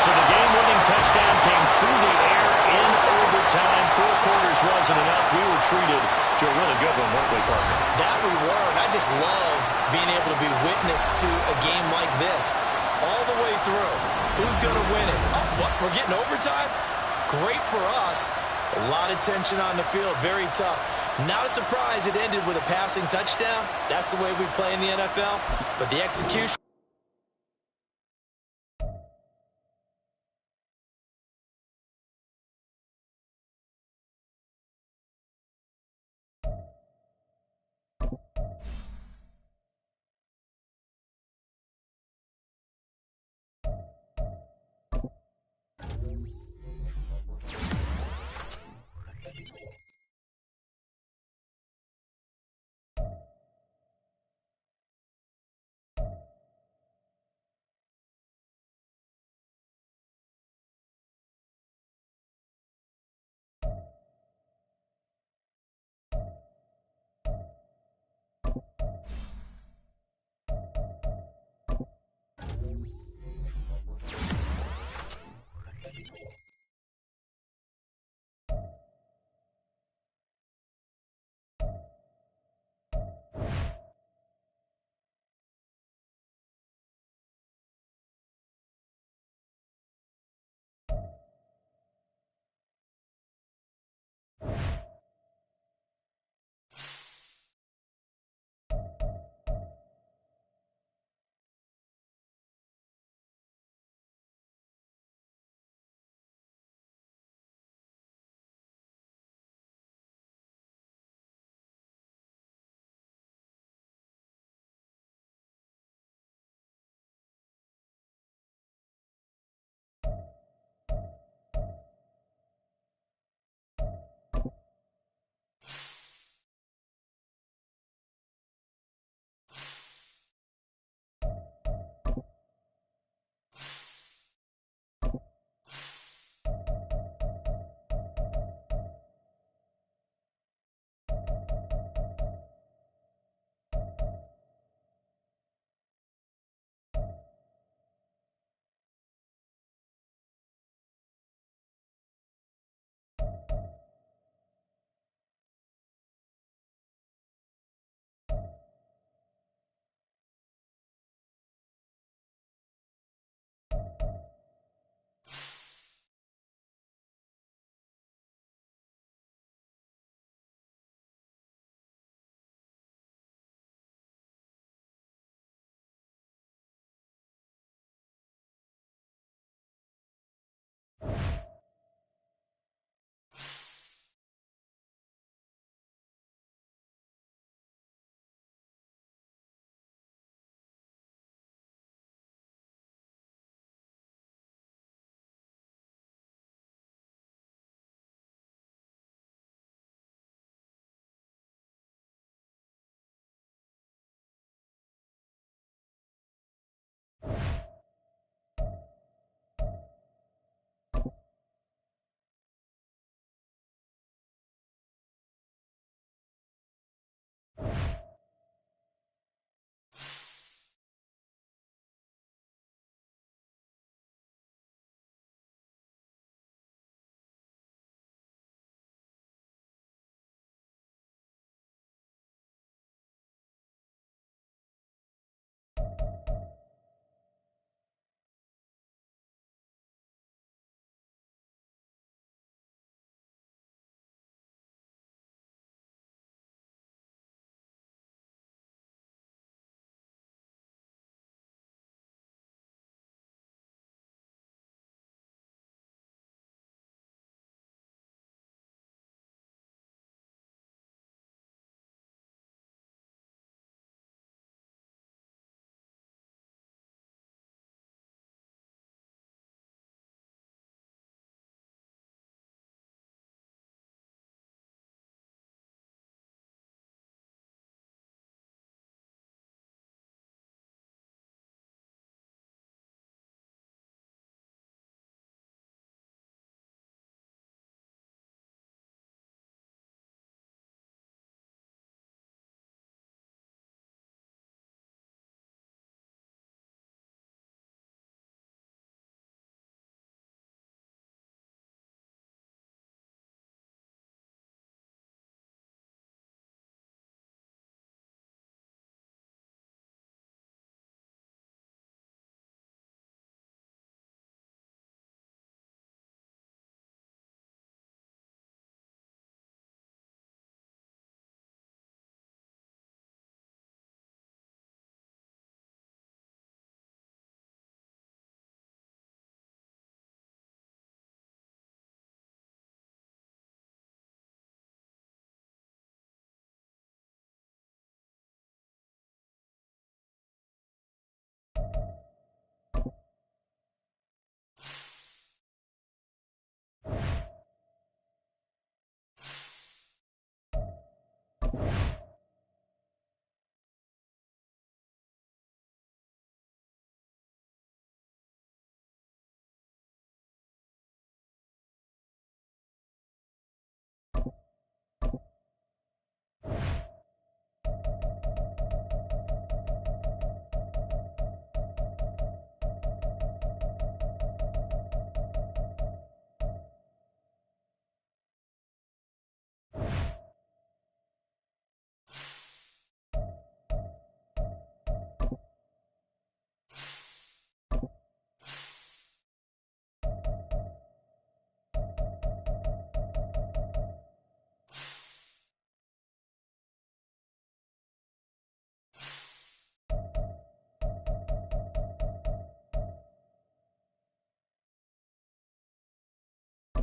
So the game-winning touchdown came through the air in overtime. 4 quarters wasn't enough. We were treated to a really good one, weren't we, partner? That we were, and I just love being able to be witness to a game like this all the way through. Who's going to win it? Oh, what? We're getting overtime? Great for us. A lot of tension on the field. Very tough. Not a surprise it ended with a passing touchdown. That's the way we play in the NFL. But the execution...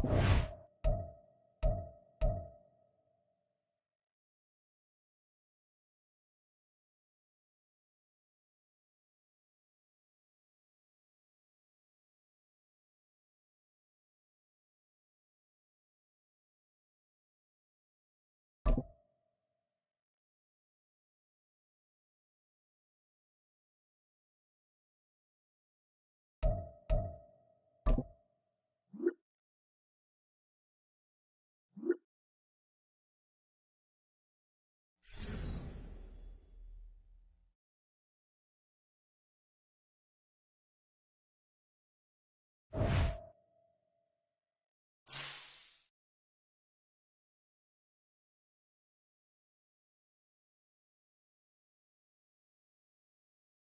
go.